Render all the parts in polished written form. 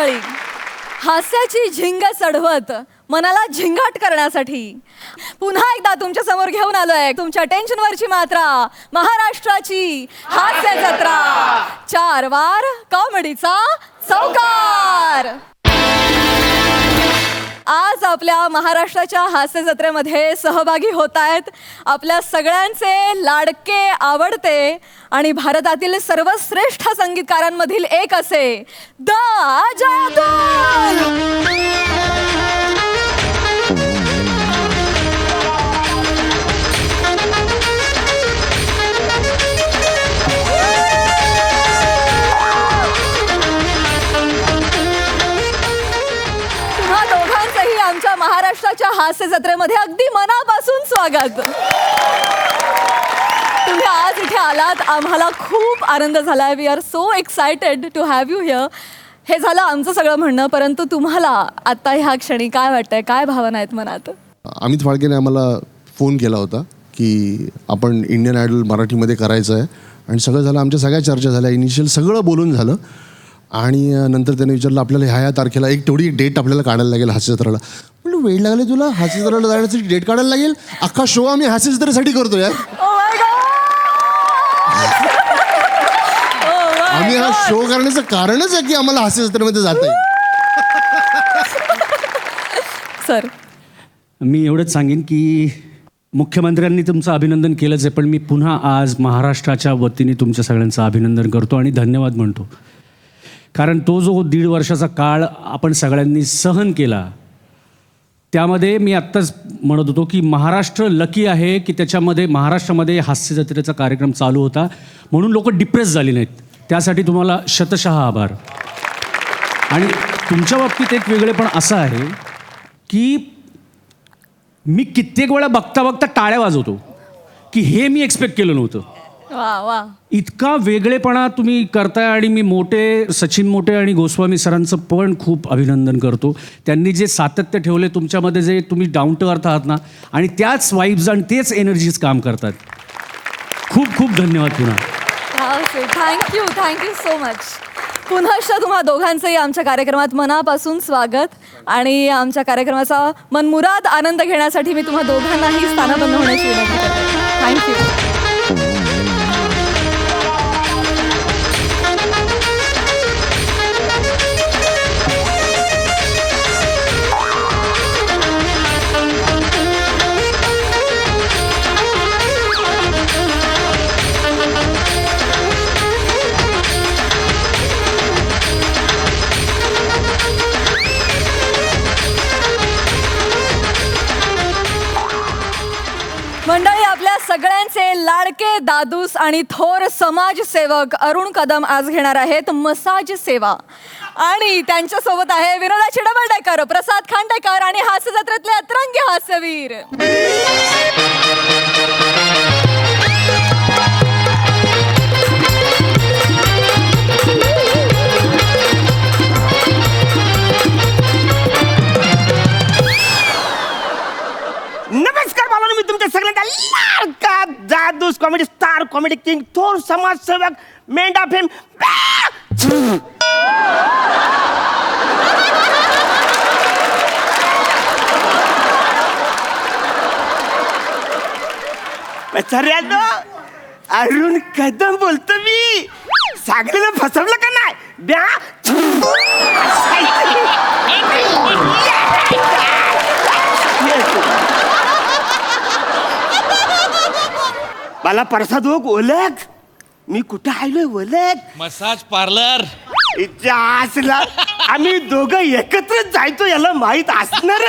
मंडळी, हास्याची झिंग चढवत मनाला झिंगाट करण्यासाठी पुन्हा एकदा तुमच्या समोर घेऊन आलोय तुमच्या टेन्शनवरची मात्रा, महाराष्ट्राची हास्य जत्रा, 4 वार कॉमेडीचा चौकार. आज आपल्या महाराष्ट्राच्या हास्य जत्रेमध्ये सहभागी होत आहेत आपल्या सगळ्यांचे लाडके, आवडते आणि भारतातील सर्वश्रेष्ठ संगीतकारांमधील एक असे द अजय अतुल. आमच्या महाराष्ट्राच्या हास्य जत्रेमध्ये अगदी मनापासून स्वागत. तुम्ही आज इथे आलात, आम्हाला खूप आनंद झालाय. We are so excited to have you here. हे झालं आमचं सगळं म्हणणं, परंतु तुम्हाला आता ह्या क्षणी काय वाटतंय, काय भावना आहेत मनात? अमित फाळकेने आम्हाला फोन केला होता की आपण इंडियन आयडल मराठीमध्ये करायचं आहे आणि सगळं झालं. आमच्या सगळ्या चर्चा झाल्या, इनिशियल सगळं बोलून झालं आणि नंतर त्याने विचारलं आपल्याला ह्या तारखेला एक तेवढी डेट आपल्याला काढायला लागेल हास्य जत्रेला. म्हणलं वेळ लागेल तुला हास्य जत्रेला जाण्यासाठी, डेट काढायला लागेल? अख्खा शो आम्ही हास्य जत्रेसाठी करतो यार. आम्ही हा शो करण्याचं कारणच आहे की आम्हाला हास्य जत्रेमध्ये जाता येईल. सर, मी एवढंच सांगेन की मुख्यमंत्र्यांनी तुमचं अभिनंदन केलंच आहे, पण मी पुन्हा आज महाराष्ट्राच्या वतीने तुमच्या सगळ्यांचं अभिनंदन करतो आणि धन्यवाद म्हणतो. कारण तो जो 1.5 वर्षाचा काळ आपण सगळ्यांनी सहन केला, त्यामध्ये मी आत्ताच म्हणत होतो की महाराष्ट्र लकी आहे की त्याच्यामध्ये महाराष्ट्रामध्ये हास्य जत्रेचा कार्यक्रम चालू होता म्हणून लोक डिप्रेस झाली नाहीत. त्यासाठी तुम्हाला शतशः आभार. आणि तुमच्या बाबतीत एक वेगळेपण असं आहे की मी कित्येक वेळा बघता बघता टाळ्या वाजवतो की हे मी एक्सपेक्ट केलं नव्हतं. वा वा, इतका वेगळेपणा तुम्ही करताय. आणि मी सचिन मोटे आणि गोस्वामी सरांचं पण खूप अभिनंदन करतो. त्यांनी जे सातत्य ठेवले तुमच्यामध्ये, जे तुम्ही डाऊन टू अर्थ आहात ना, आणि त्याच वाईब्स आणि तेच एनर्जीज काम करतात. खूप खूप धन्यवाद पुन्हा. Thank you so much. पुन्हा तुम्हा दोघांचंही आमच्या कार्यक्रमात मनापासून स्वागत. आणि आमच्या कार्यक्रमाचा मनमुराद आनंद घेण्यासाठी मी तुम्हा दोघांनाही स्थानबद्ध होण्याची विनंती करते. थँक्यू. मंडळी, आपल्या सगळ्यांचे लाडके दादूस आणि थोर समाजसेवक अरुण कदम आज घेणार आहेत मसाज सेवा. आणि त्यांच्यासोबत आहे विनोदाची डबलडेकर, प्रसाद खांडेकर आणि हास्य जत्रेतले अतरंगी हास्यवीर. नमस्कार बाबांनो, मी तुमच्या सगळ्यांचा लाडका जादूस कॉमेडी स्टार, कॉमेडी किंग, थोर समाजसेवक, मेंढा फेम अरुण कदम बोलतो मी. सागरीला फसवलं का नाही ब्या? मला प्रसाद ओळख, मी कुठं आलोय ओळख? Massage parlour. असला आम्ही दोघं एकत्रच जायचो याला माहित असणार.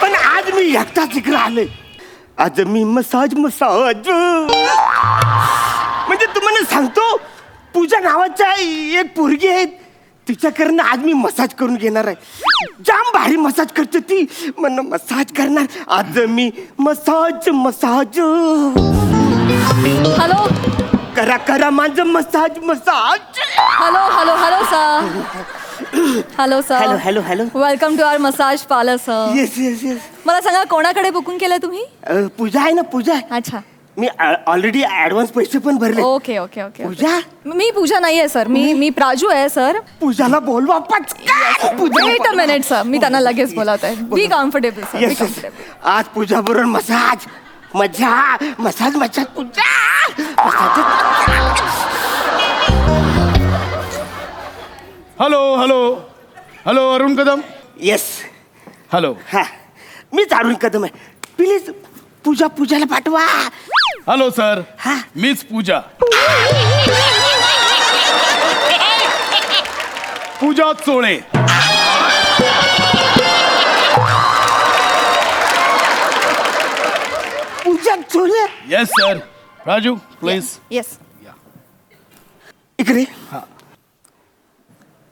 पण आज मी एकटाच इकडे आलोय. आज मी मसाज म्हणजे तुम्हाला सांगतो, पूजा नावाच्या एक पोरगी आहे, तिच्याकडनं आज मी मसाज करून घेणार आहे. जाम भारी मसाज करते ती, म्हणून मसाज करणार आज मी. मसाज हॅलो, करा करा माझं massage. Hello hello hello sir. Hello sir. Hello hello. Welcome to our massage parlour sir. Yes yes yes. मला सांगा, कोणाकडे बुकिंग केलं तुम्ही? पूजा आहे ना, पूजा. अच्छा. मी ऑलरेडी ऍडव्हान्स पैसे पण भरले. ओके ओके ओके पूजा मी पूजा नाहीये सर, मी प्राजू आहे सर. पूजाला बोलवा पटकन. वेट अ मिनिट सर, मी त्यांना लगेच बोलवत आहे. Be comfortable sir, be Yes, yes. Comfortable. आज पूजा बरोबर मसाज मजा मसाज मजा Pooja massage. Hello hello hello Arun Kadam. Yes hello. हा मी अरुण कदम आहे. प्लीज पूजाला पाठवा. Hello sir. हा. मीच Pooja. Pooja Chole. Pooja Chole. Yes sir. Raju please. Yes. इकडे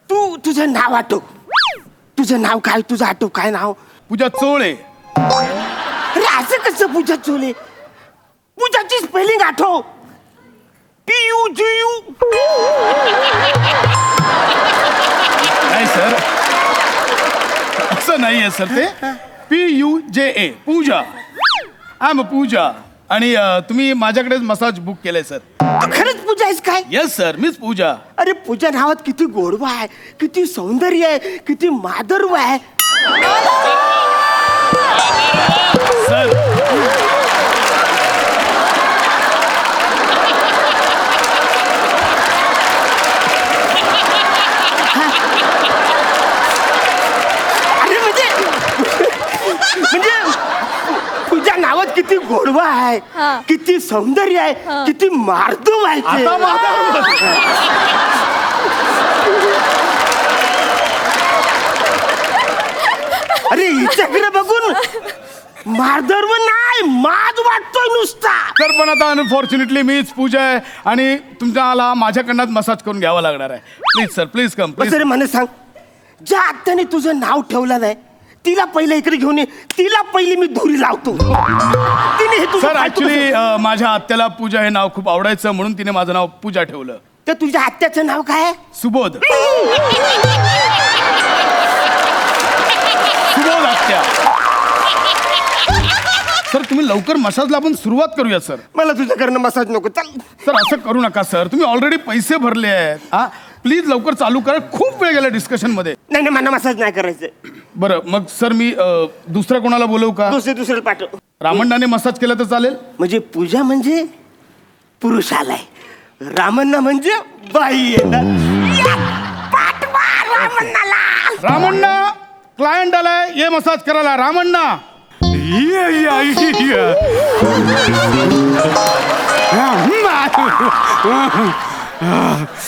तू तुझं नाव आठव. तुझं नाव काय? तुझं आठव काय नाव? पूजा चोळे. अरे असं कसं पूजा चोले? पूजाची स्पेलिंग आठव. PUGU. नाही सर, असं नाही आहे सर. ते PUJA पूजा. आय एम पूजा. आणि तुम्ही माझ्याकडेच मसाज बुक केलंय सर. तू खरंच पूजा आहेस काय? येस सर, मीच पूजा. अरे पूजा नावात किती गोडवा आहे, किती सौंदर्य आहे, किती माधुर्य आहे. सर अरे म्हणजे पूजा नावात किती गोडवा आहे, हा. किती सौंदर्य आहे, किती मार्दव आहे ते. आता माझा अरे हिच्याकडे बघून मार्दव नाही माज वाटतोय नुसता. सर पण आता अनफॉर्च्युनेटली मीच पूजा आहे आणि तुमच्याला माझ्याकडनं मसाज करून घ्यावा लागणार आहे. Please sir, please come please. बस रे मला सांग, ज्या आत्याने तुझं नाव ठेवलं नाही तिला पहिले इकडे घेऊन ये. तिला पहिली मी धुरी लावतो. तिने हे तुझं सर काय ऍक्च्युली माझ्या आत्याला पूजा हे नाव खूप आवडायचं म्हणून तिने माझं नाव पूजा ठेवलं. तर तुझ्या आत्याचं नाव काय आहे? सुबोध. सुबोध आत्या. सर तुम्ही लवकर मसाजला आपण सुरुवात करूया सर. मला तुझ्याकडनं मसाज नको. चल. सर असं करू नका सर, तुम्ही ऑलरेडी पैसे भरले आहेत. हा प्लीज लवकर चालू करा. खूप वेळ गेला डिस्कशन मध्ये. नाही नाही मला मसाज नाही करायचं. बरं मग सर मी दुसऱ्या कोणाला बोलवू का? दुसरं पाठव. रामण्णाने मसाज केला तर चालेल? म्हणजे पूजा म्हणजे पुरुष आलाय, रामण्णा म्हणजे बाई येणार. या, पाठवा रामण्णाला. रामण्णा क्लायंट आलाय, ये मसाज करायला. रामण्णा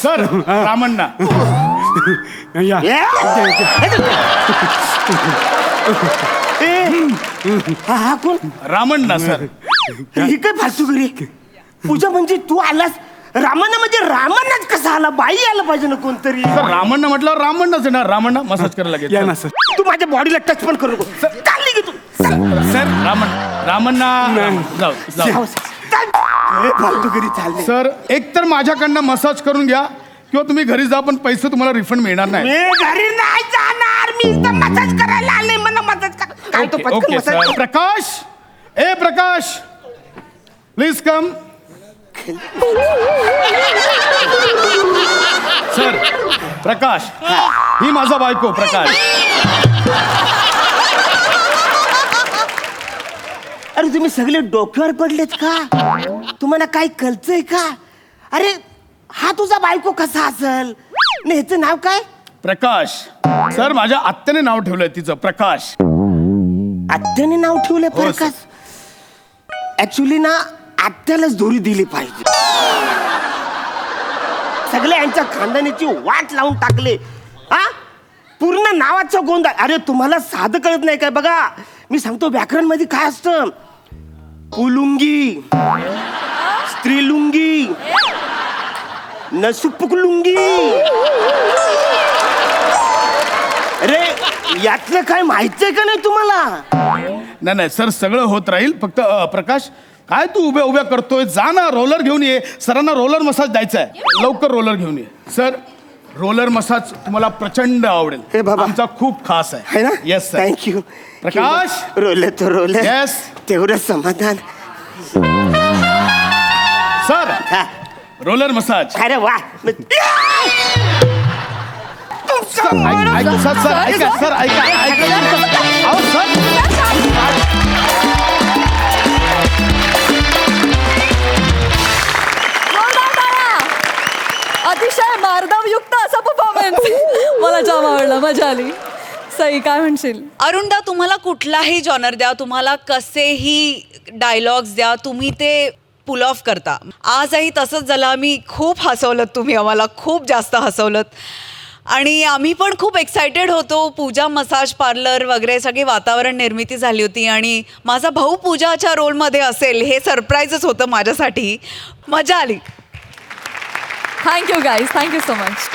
सर. रामण्णा ये. हा कोण? रामण्णा सर. ही काय फालतू घरी? पूजा म्हणजे तू आलास. रामण्णा म्हणजे रामण्णाच कसा आला? बाई आला पाहिजे ना कोणतरी. सर रामण्णा म्हटलं रामण्णाच आहे ना. रामण्णा मसाज करायला या ना लागेल. सर. तू माझ्या बॉडीला टच पण करू नको. चालली की तू? सर रामण्णा जाऊ जाऊ. फालतू घरी चालले. सर एक तर माझ्याकडनं मसाज करून घ्या किंवा तुम्ही घरी जा, पण पैसे तुम्हाला रिफंड मिळणार नाही. मी घरी नाही जाणार. मी इथं मसाज करायला आले. मला मसाज कर. काय तो ओके, पटकन ओके मसाज सर. कर. प्रकाश, ए प्रकाश प्लीज कम. सर प्रकाश, ही माझा बायको प्रकाश. अरे तुम्ही सगळे डोक्यावर पडलेत का? तुम्हाला काय कळतंय का? अरे हा तुझा बायको कसा असेल? नाही ह्याचं नाव काय? प्रकाश. सर माझ्या आत्याने नाव ठेवलंय तिचं प्रकाश. आत्याने नाव ठेवलंय हो, प्रकाश. ऍक्च्युली ना आत्यालाच धुरी दिली पाहिजे. सगळ्या यांच्या खानदानीची वाट लावून टाकले. हा पूर्ण नावाचा गोंधळ. अरे तुम्हाला साधं कळत नाही काय? बघा मी सांगतो व्याकरण मध्ये काय असतं. पुलुंगी, स्त्रीलुंगी, नसुपुकलुंगी. अरे यातलं काय माहितीये का नाही तुम्हाला? नाही नाही सर सगळं होत राहील. फक्त प्रकाश काय तू उभ्या उभ्या करतोय? जा ना रोलर घेऊन ये. सरांना रोलर मसाज द्यायचा आहे. लवकर रोलर घेऊन ये. सर रोलर मसाज तुम्हाला प्रचंड आवडेल. हे बाबा. आमचा खूप खास है आहे ना? Yes sir. थँक्यू. प्रकाश. रोले तो रोले. Yes. तेवढं समाधान. Sir roller massage. अरे वा सर ऐका सर ऐका अहो सर जोरदार टाळ्या. अतिशय मार्दवयुक्त असा परफॉर्मन्स मला जाम आवडला, मजा आली. सई काय म्हणशील? अरुणदा, तुम्हाला कुठलाही जॉनर द्या, तुम्हाला कसेही डायलॉग्स द्या, तुम्ही ते पुल ऑफ करता. आजही तसंच झालं. आम्ही खूप हसवलं, तुम्ही आम्हाला खूप जास्त हसवलं आणि आम्ही पण खूप एक्सायटेड होतो. पूजा मसाज पार्लर वगैरे सगळी वातावरण निर्मिती झाली होती आणि माझा भाऊ पूजाच्या रोलमध्ये असेल हे सरप्राईजच होतं माझ्यासाठी. मजा आली. Thank you guys, thank you so much.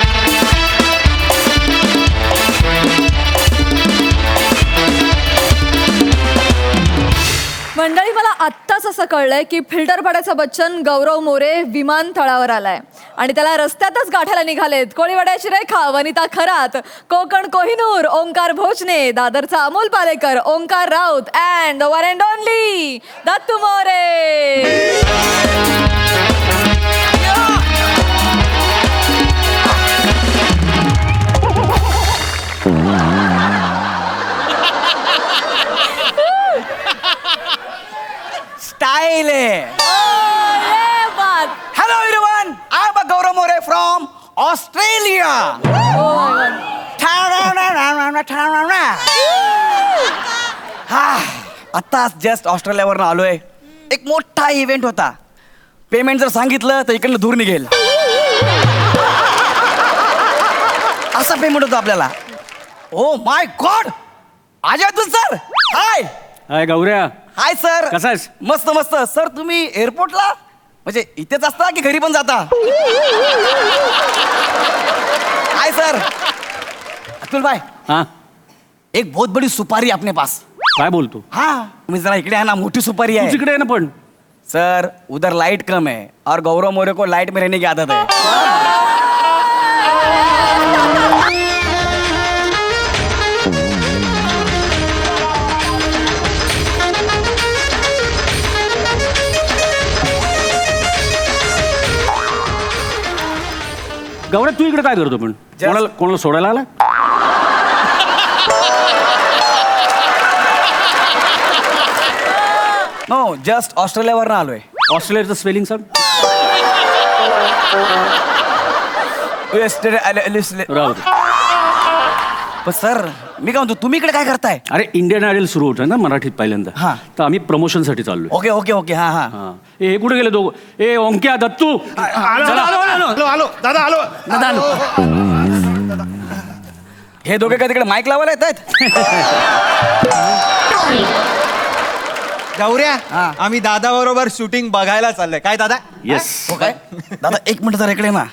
मंडळी, मला आत्ताच असं कळलंय की फिल्टर पाड्याचा बच्चन गौरव मोरे विमानतळावर आलाय आणि त्याला रस्त्यातच गाठायला निघालेत कोळीवाड्याची रेखा, वनिता खरात, कोकण कोहिनूर, ओंकार भोजने, दादरचा Amol Palekar, Onkar Raut and the one and only Dattu More. Style आहे. ये बात. Hello everyone, I am Gaurav More from Australia. हा, आत्ताच जस्ट ऑस्ट्रेलियावरून आलोय. एक मोठा इव्हेंट होता. पेमेंट जर सांगितलं तर इकडनं दूर निघेल असा पेमेंट होता आपल्याला. Oh my God, Ajay Atul sir, hi. Hi Gaurya, hi sir. कसा आहेस? मस्त मस्त. सर तुम्ही एअरपोर्टला म्हणजे इथेच असता की घरी पण जाता? Hi sir. अतुल भाई, हा एक बहुत बड़ी सुपारी अपने पास. काय बोलतो? हाँ तुम्ही जरा इकडे आहे ना, मोठी सुपारी तू आहे. तिकडे आहे ना पण. सर उधर लाइट कम है और गौरव मोरे को लाइट में रहने की आदत है. गौऱ्या, तू इकडे काय करतो पण? कोणाला कोणाला सोडायला आला? नो, जस्ट ऑस्ट्रेलियावर आलोय. ऑस्ट्रेलियाचं स्पेलिंग सांग. राहू दे. पण सर मी काय म्हणतो, तुम्ही इकडे काय करताय? अरे इंडियन आयडल सुरू होतं ना मराठीत पहिल्यांदा. हा. तर आम्ही प्रमोशनसाठी चाललोय. Okay okay okay. हा हा. हा. हे कुठे गेले दोघं? ए ओंक्या, दत्तू, आलो दादा आलो. हे दोघे काय तिकडे माईक लावायला येत आहेत? गौऱ्या, हा. आम्ही दादा बरोबर शूटिंग बघायला चाललोय. काय दादा? येस. हो काय? दादा एक मिनिट जरा इकडे ना.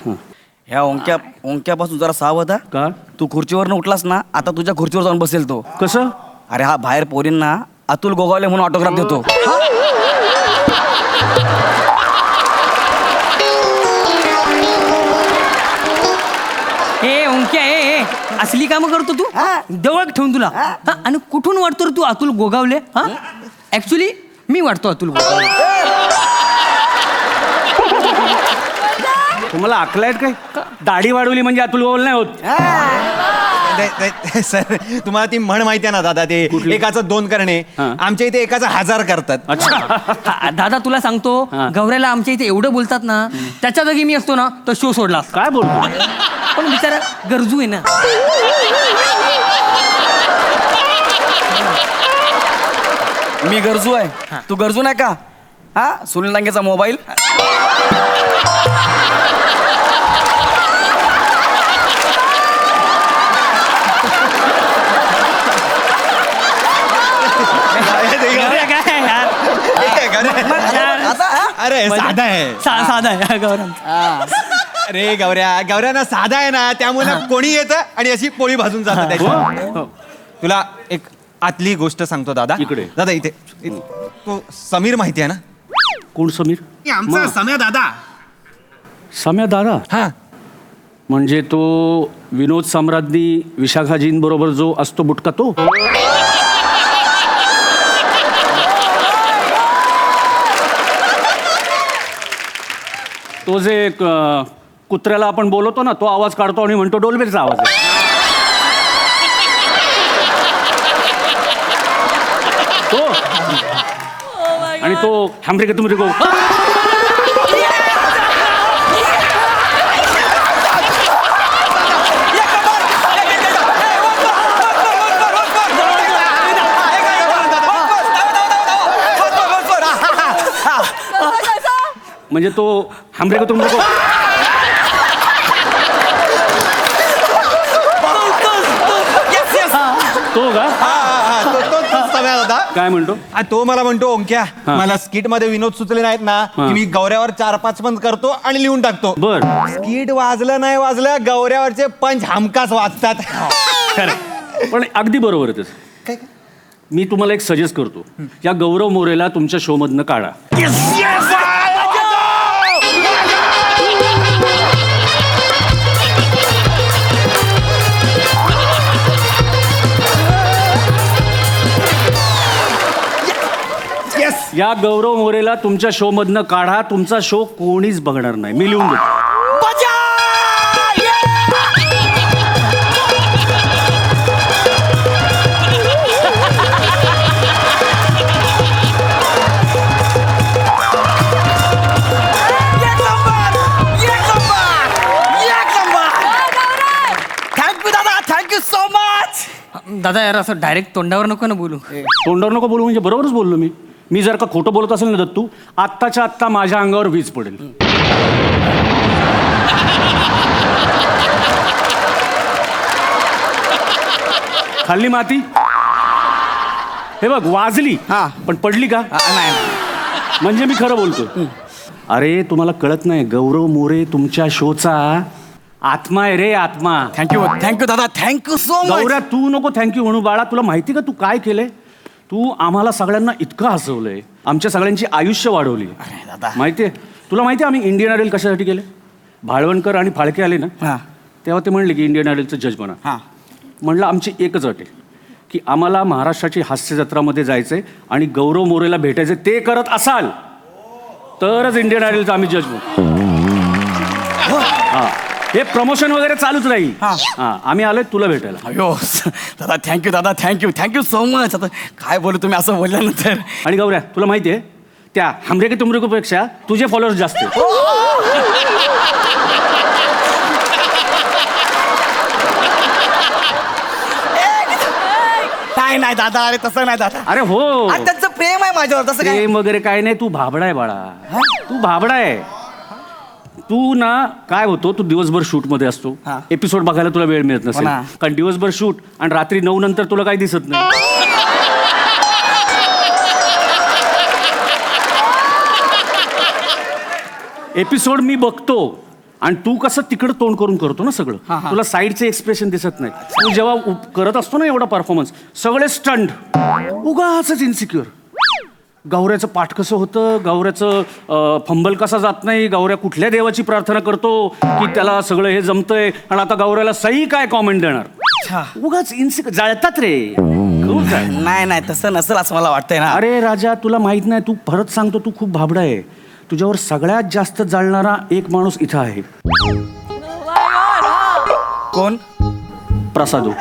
ह्या ओंक्यापासून जरा सावध हा. का? तू खुर्चीवरनं उठलास ना, आता तुझ्या खुर्चीवर जाऊन बसेल तो. कसं? अरे हा बाहेर पोरींना अतुल गोगावले म्हणून ऑटोग्राफ देतो. ए ओंक्या, ए असली कामं करतो तू? जवळ ठेवून तुला. हा, आणि कुठून वाटतो रे तू अतुल गोगावले? हा, ऍक्च्युली मी वाटतो अतुल गोगावले. तुम्हाला अकल आहेत काय? दाढी वाढवली म्हणजे अतुल गोगावले नाही होत. सर तुम्हाला ती म्हण माहिती आहे ना दादा, ते एकाचं 2 करणे. हा. आमच्या इथे एकाचं 1000 करतात. अच्छा. हा, दादा तुला सांगतो, हा. गौऱ्याला आमच्या इथे एवढं बोलतात ना, त्याच्या जागी मी असतो ना तर शो सोडला असता. काय बोलतो? पण बिचारा गरजू आहे ना. मी गरजू आहे, तू गरजू नाही का? हा, सुनील डांगेचा मोबाईल. गौऱ्या काय यार? आता हा? अरे साधा आहे. साधा आहे गौरव. अरे गौऱ्याना साधा आहे ना, त्यामुळे कोणी येतं आणि अशी पोळी भाजून जातं त्याची. हो. तुला एक आतली गोष्ट सांगतो दादा. इकडे. दादा इथे. तो समीर माहिती आहे ना? कोण समीर? आमचा सम्या दादा. सम्या दादा? हा. म्हणजे तो विनोद सम्राज्ञी विशाखाजींबरोबर जो असतो बुटका तो? तो जे कुत्र्याला आपण बोलवतो ना तो आवाज काढतो आणि म्हणतो डोलबेचा आवाज आहे. तो आणि तो थांबरे का तुमरे गो म्हणजे तो हमरे का तुमरे को तो का होता काय म्हणतो तो मला म्हणतो ओंक्या हा. मला स्किट मध्ये विनोद सुचले नाहीत ना हा. की मी गौऱ्यावर 4-5 पंच करतो आणि लिहून टाकतो. बर स्किट वाजलं नाही वाजलं गौऱ्यावरचे पंच हमखास वाजतात. खरं पण अगदी बरोबर आहे तसं. मी तुम्हाला एक सजेस्ट करतो या गौरव मोरेला तुमच्या शो मधनं काढा. या गौरव मोरेला तुमच्या शो मधनं काढा. तुमचा शो कोणीच बघणार नाही. मी लिहून देतो. थँक्यू दादा, थँक्यू सो मच. दादा यार असं डायरेक्ट तोंडावर नको ना बोलू. तोंडावर नको बोलू म्हणजे बरोबरच बोललो मी. मी जर का खोटं बोलत असेल ना दत्तू आत्ताच्या आत्ता माझ्या अंगावर वीज पडेल. खाल्ली माती हे बघ वाजली हा. पण पडली का नाही म्हणजे मी खरं बोलतो. अरे तुम्हाला कळत नाही गौरव मोरे तुमच्या शोचा आत्मा आहे रे आत्मा. थँक्यू दादा, थँक्यू सो मच. गौऱ्या तू नको थँक्यू म्हणू बाळा. तुला माहिती का तू काय केलंय. तू आम्हाला सगळ्यांना इतकं हसवलंय. आमच्या सगळ्यांची आयुष्य वाढवली. दादा. माहितीये तुला माहिती आम्ही इंडियन आयडल कशासाठी केले. भाळवणकर आणि फाळके आले ना हा. तेव्हा ते म्हणले की इंडियन आयडलचं जज बना. हा. म्हणलं आमची एकच अट आहे की आम्हाला महाराष्ट्राची हास्य जत्रामध्ये जायचंय आणि गौरव मोरेला भेटायचं. ते करत असाल तरच इंडियन आयडलचं आम्ही जज बनू. हा हे प्रमोशन वगैरे चालूच राहील. हा आम्ही आलोय तुला भेटायला. अयो दादा, थँक्यू दादा, थँक्यू सो मच. आता काय बोलू तुम्ही असं बोलल्यानंतर. आणि गौऱ्या तुला माहिती आहे त्या हमरे के तुमरे पेक्षा तुझे फॉलोअर्स जास्त आहेत. नाही दादा, अरे तसं नाही दादा. अरे हो आणि त्यांचं प्रेम आहे माझ्यावर, तसं काय. प्रेम वगैरे काय नाही. तू भाबडा आहे बाळा. तू भाबडा आहे. तू ना काय होतो तू दिवसभर शूट मध्ये असतो. हा. एपिसोड बघायला तुला वेळ मिळत नसेल ना. कारण दिवसभर शूट आणि रात्री 9 नंतर तुला काही दिसत नाही. एपिसोड मी बघतो आणि तू कसं तिकडं तोंड करून करतो ना सगळं. तुला साईडचे एक्सप्रेशन दिसत नाही. तू जेव्हा करत असतो ना एवढा परफॉर्मन्स सगळे स्टंट उगाचच इन्सिक्युअर. गौऱ्याचं पाठ कसं होतं, गौऱ्याचं फंबल कसा जात नाही, गौऱ्या कुठल्या देवाची प्रार्थना करतो की त्याला सगळं हे जमतंय आणि आता गौऱ्याला सही काय कॉमेंट देणार. उगाच इन्सिक्युअर जाळतात रे. खूप जाळ. नाही तसं नसेल असं मला वाटतंय ना. अरे राजा तुला माहित नाही. तू परत सांगतो तू खूप भाबडा आहे. तुझ्यावर सगळ्यात जास्त जाळणारा एक माणूस इथं आहे. कोण. प्रसादो.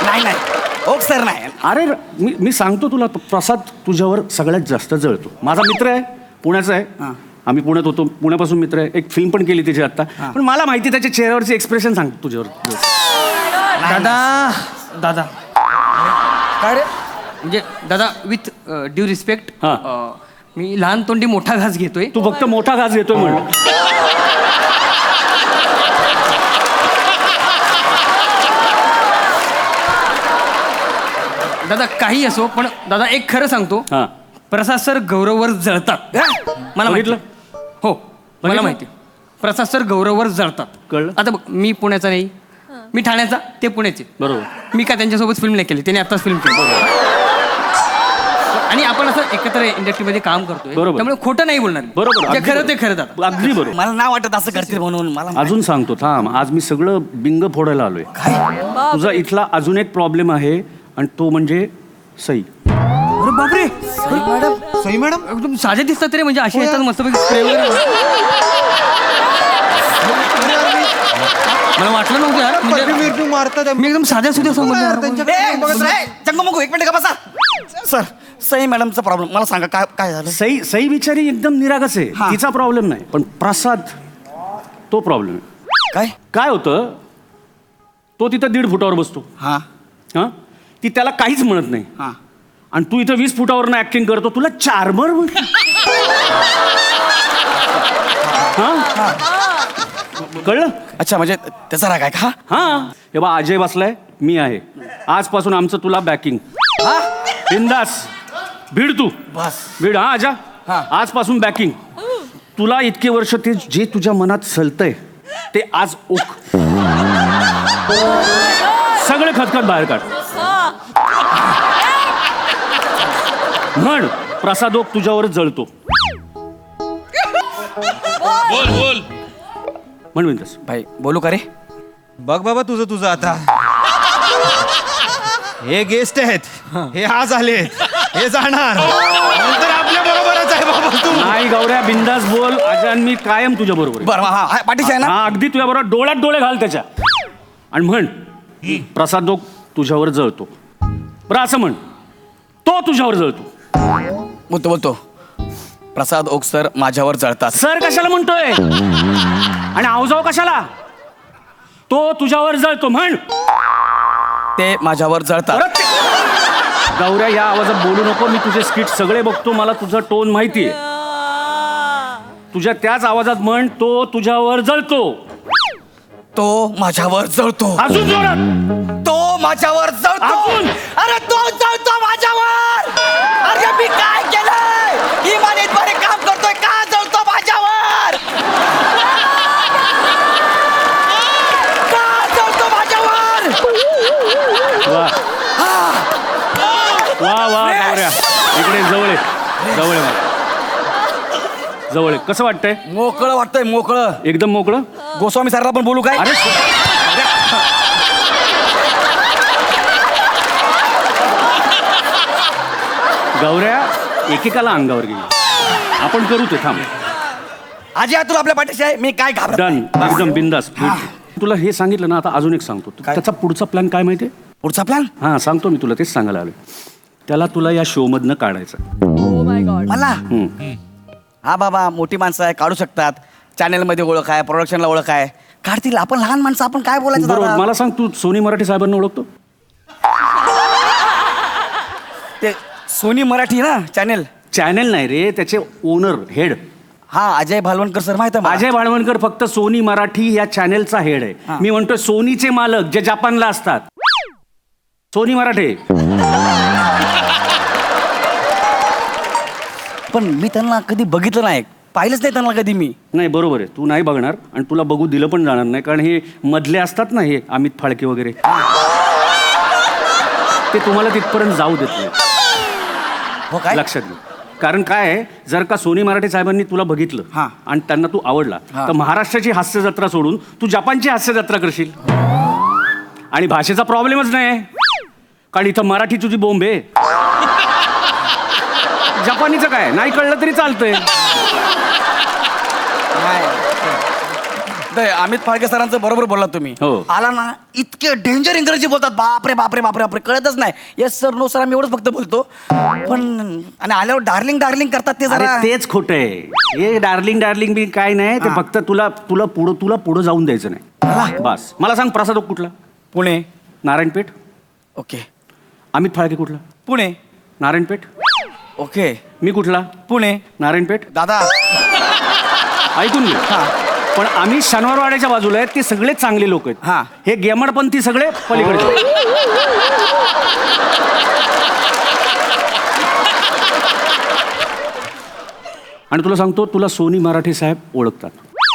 नाही ओक सर नाही. अरे मी सांगतो तुला प्रसाद तुझ्यावर सगळ्यात जास्त जळतो. माझा मित्र आहे पुण्याचा आहे. आम्ही पुण्यात होतो. पुण्यापासून मित्र आहे. एक फिल्म पण केली त्याची आता. पण मला माहिती त्याच्या चेहऱ्यावरचे एक्सप्रेशन सांगतो तुझ्यावर. दादा काय रे. म्हणजे दादा विथ ड्यू रिस्पेक्ट हा. मी लहान तोंडी मोठा घास घेतोय. तू फक्त मोठा घास घेतोय म्हणून. दादा काही असो पण दादा एक खरं सांगतो. हा. प्रसाद सर गौरववर जळतात. मला बघितलं? माहिती. हो मला माहिती. प्रसाद सर गौरववर जळतात. कळलं? आता बघ मी पुण्याचा नाही, मी ठाण्याचा, ते पुण्याचे. बरोबर. मी काय त्यांच्यासोबत फिल्म नाही केली, त्याने आताच फिल्म केली. आणि आपण असं एकत्र इंडस्ट्रीमध्ये काम करतोय बरोबर. त्यामुळे खोटं नाही बोलणार. बरोबर. जे अगदी खरं ते खरं बरोबर. अगदी बरोबर. मला नाही वाटत असं करतील म्हणून. मला अजून सांगतो थांब. आज मी सगळं बिंग फोडायला आलोय. तुझा इथला अजून एक प्रॉब्लेम आहे आणि तो म्हणजे सई. अरे बापरे मॅडम सई मॅडम एकदम साधे दिसतात रे, म्हणजे असे येतात मस्तपैकी स्प्रे वगैरे. मला वाटलं नव्हतं यार, म्हणजे मारतात मी एकदम साध्या सुद्धा समजलं. जंगमगू एक मिनिट का बसा. सर सई मॅडमचा प्रॉब्लेम मला सांगा काय काय झालं. सई बिचारी एकदम निरागस आहे, हा. तिचा प्रॉब्लेम नाही, पण प्रसाद तो प्रॉब्लेम आहे. काय काय होतं, तो तिथं 1.5 फुटावर बसतो. हा हा, ती त्याला काहीच म्हणत नाही, हा आणि तू इथं 20 फुटावरनं ऍक्टिंग करतो, तुला चार्मर हा कळलं. अच्छा म्हणजे त्याचा राग आहे का. हा, हे बा अजय बसलाय, मी आहे, आजपासून आमचं तुला बॅकिंग. बिंदास भिड, तू बस भिड. हा आजा, हा. आजपासून बॅकिंग. तुला इतके वर्ष ते जे तुझ्या मनात सलतंय ते आज ओक सगळे खतखत बाहेर काढ. म्हण प्रसाद ओक तुझ्यावर जळतो. म्हण बिंदास. भाई बोलू का रे. बघ बाबा तुझं आता हे गेस्ट आहेत, हे आज आले, हे जाणार, नंतर आपल्या बरोबरच आहे बाबा तू. नाही गौऱ्या, बिंदास बोल. अजान मी कायम तुझ्या बरोबर. बरं हा हा, पाठीशी आहे ना. हा, अगदी तुझ्या बरोबर डोळ्यात डोळे घाल त्याच्या, आणि म्हण प्रसाद ओक तुझ्यावर जळतो. बरं असं म्हण, तो तुझ्यावर जळतो. बोलतो बोलतो प्रसाद ओक सर माझ्यावर जळतात. सर कशाला म्हणतोय आणि आवजाव कशाला. तो तुझ्यावर जळतो. म्हण ते माझ्यावर जळतात. परत ते- गौऱ्या, या आवाजात बोलू नको. मी तुझे स्किट सगळे बघतो, मला तुझा टोन माहितीये. तुझ्या त्याच आवाजात म्हण, तो तुझ्यावर जळतो. तो माझ्यावर जळतो. अजून जोरात. तो माझ्यावर जळतो. अजून. अरे तो जळतो माझ्यावर. अरे मी काय केलंय. इमानीत बरे काम करतोय, का जळतो माझ्यावर. का जळतो माझ्यावर. वा वा वा गौऱ्या, इकडे जवळ आहे, जवळ आहे मला. जवळ आहे. कसं वाटतंय. मोकळं वाटतंय, मोकळं. एकदम मोकळं. गोस्वामी सरला पण बोलू काय. अरे गौऱ्या, एकेकाला अंगावर गेली. आपण करू ते. थांब. आजी तुला आपल्या पाठीशी आहे, मी काय घाबरत डन. नाही. एकदम बिंदास. तुला हे सांगितलं ना, आता अजून एक सांगतो. काय? त्याचा पुढचा प्लॅन काय माहितीये. पुढचा प्लॅन हा सांगतो मी तुला, तेच सांगायला आलोय. त्याला तुला या शो मधनं काढायचं. ओ माय गॉड. मला हा बाबा, मोठी माणसं आहे, काढू शकतात. चॅनलमध्ये ओळख आहे, प्रोडक्शनला ओळख आहे, काढतील. आपण लहान माणसं, आपण काय बोलायचं बरोबर. दादा? मला सांग, तू सोनी मराठी साहेबांना ओळखतो. ते सोनी मराठी ना चॅनेल. चॅनल नाही रे, त्याचे ओनर, हेड. हा अजय भालवणकर सर माहित आहे मला. अजय भाळवणकर फक्त सोनी मराठी या चॅनेलचा हेड आहे. हा. मी म्हणतोय सोनीचे मालक जे जपानला असतात, सोनी मराठे. पण मी त्यांना कधी बघितलं नाही, पाहिलंच नाही त्यांना कधी मी. नाही बरोबर आहे, तू नाही बघणार आणि तुला बघू दिलं पण जाणार नाही, कारण हे मधले असतात ना, हे अमित फाळके वगैरे, ते तुम्हाला तिथपर्यंत जाऊ देत नाही. हो काय. लक्षात घे. कारण काय आहे, जर का सोनी मराठी साहेबांनी तुला बघितलं हा. आणि त्यांना तू आवडला, हा. तर महाराष्ट्राची हास्य जत्रा सोडून तू जपानची हास्य जत्रा करशील. आणि भाषेचा प्रॉब्लेमच नाही, कारण इथं मराठी तुझी बोंब आहे. जपानीचं काय नाही कळलं तरी चालतंय. ते अमित फाळके सरांचं बरोबर बोललात तुम्ही. हो. आला ना, इतके डेंजर इंग्रजी बोलतात, बापरे बापरे बापरे बापरे, कळतच नाही. येस सर, नो सर, आम्ही एवढंच फक्त बोलतो. पण आणि आल्यावर डार्लिंग डार्लिंग करतात ते अरे जरा. तेच खोटं आहे. हे डार्लिंग डार्लिंग बी काय नाही, ते फक्त तुला पुढं जाऊन द्यायचं नाही. बस. मला सांग, प्रसाद ओक कुठला. पुणे. नारायणपेठ. ओके. अमित फाळके कुठला. पुणे. नारायणपेठ. ओके. मी कुठला. पुणे. नारायणपेठ. दादा ऐकून घे. पण आम्ही शनिवारवाड्याच्या बाजूला आहेत, ते सगळे चांगले लोक आहेत. हा. हे गेमडपंथी सगळे पलीकडे. आणि तुला सांगतो, तुला सोनी मराठी साहेब ओळखतात.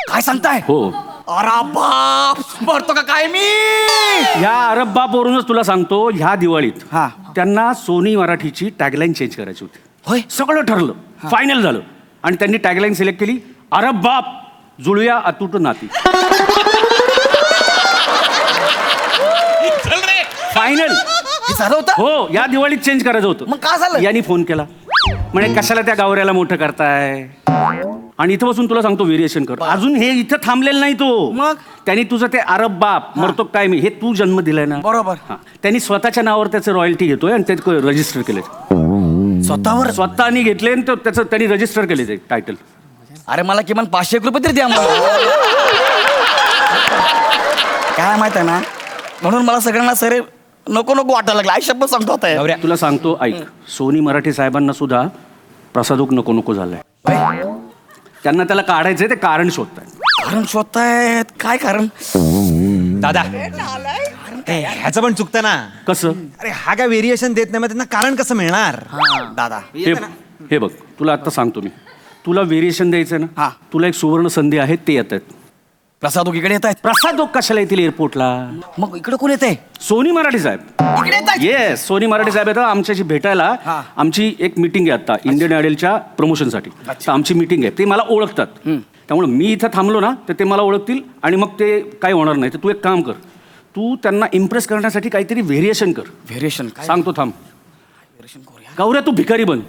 काय सांगताय. हो. अरे बाप, मरतो का काय मी. ह्या अरब बापवरूनच तुला सांगतो, ह्या दिवाळीत हा. त्यांना सोनी मराठीची टॅगलाईन चेंज करायची होती. होय. सगळं ठरलं, फायनल झालं, आणि त्यांनी टॅगलाईन सिलेक्ट केली, अरब बाप जुळूया अतूट नाती. फायनल. झालं होतं हो, या दिवाळीत चेंज करायचं होतं. मग काय झालं? यांनी फोन केला म्हणे कशाला त्या गावऱ्याला मोठं करताय, आणि इथं बसून तुला सांगतो व्हेरिएशन कर. अजून हे इथं थांबलेलं नाही तो. मग? त्यांनी तुझं ते अरब बाप मरतो काय मी, हे तू जन्म दिलाय ना. बरोबर. हा. त्यांनी स्वतःच्या नावावर त्याचं रॉयल्टी घेतोय आणि ते रजिस्टर केले. स्वतःवर. स्वतःनी घेतले आणि त्याचं त्यांनी रजिस्टर केले ते टायटल. अरे मला किमान 500 रुपये तरी द्या मला. काय माहित आहे ना, म्हणून मला सगळ्यांना सर नको नको वाटायला लागलं. आई शब्द सांगतो आता हे. तुला सांगतो ऐक, सोनी मराठे साहेबांना सुद्धा प्रसादोक नको नको झालंय. त्यांना त्याला काढायचंय, ते कारण शोधताय. कारण शोधतायत काय कारण? दादा ह्याचं पण चुकतं ना. कसं? अरे हा काय व्हेरिएशन देत नाही, मग त्यांना कारण कसं मिळणार? दादा हे बघ, तुला आता सांगतो मी, तुला व्हेरिएशन द्यायचं ना, हा. तुला एक सुवर्ण संधी आहे, ते येत आहेत. प्रसाद इकडे येत आहेत. प्रसादोक कशाला येतील एअरपोर्टला? मग इकडे कोण येत आहे? सोनी मराठे साहेब. इकडे येत आहेत. येस, सोनी मराठे साहेब येतात आमच्याशी भेटायला. हा. आमची एक मीटिंग आहे आता इंडियन आयडलच्या प्रमोशनसाठी. तर आमची मीटिंग आहे, ते मला ओळखतात. त्यामुळे मी इथं थांबलो ना तर ते मला ओळखतील आणि मग ते काही होणार नाही. तर तू एक काम कर, तू त्यांना इम्प्रेस करण्यासाठी काहीतरी व्हेरिएशन कर. व्हेरिएशन काय? सांगतो थांब. व्हेरिएशन करूया. गौऱ्या तू भिकारी बन,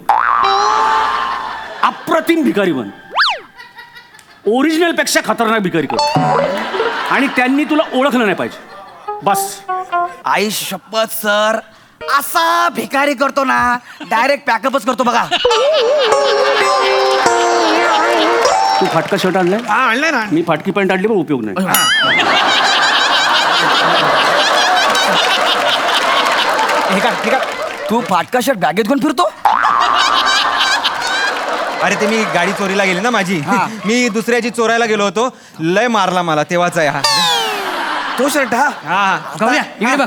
अप्रतिम भिकारी बन, ओरिजिनल पेक्षा खतरनाक भिकारी कर, आणि त्यांनी तुला ओळखलं नाही पाहिजे. बस. आई शपथ सर, असा भिकारी करतो ना डायरेक्ट पॅकअपच करतो बघा. तू फाटका शर्ट आणलाय, हा आणलंय ना. मी फाटकी पॅन्ट आणली पण उपयोग नाही. हे का तू फाटका शर्ट बॅगेत घेऊन फिरतो? अरे ते मी गाडी चोरीला गेली ना माझी. मी दुसऱ्याची चोरायला गेलो होतो, लय मारला मला तेव्हाच आहे हा. तो शर्ट हा. हा गौऱ्या इकडे बघ,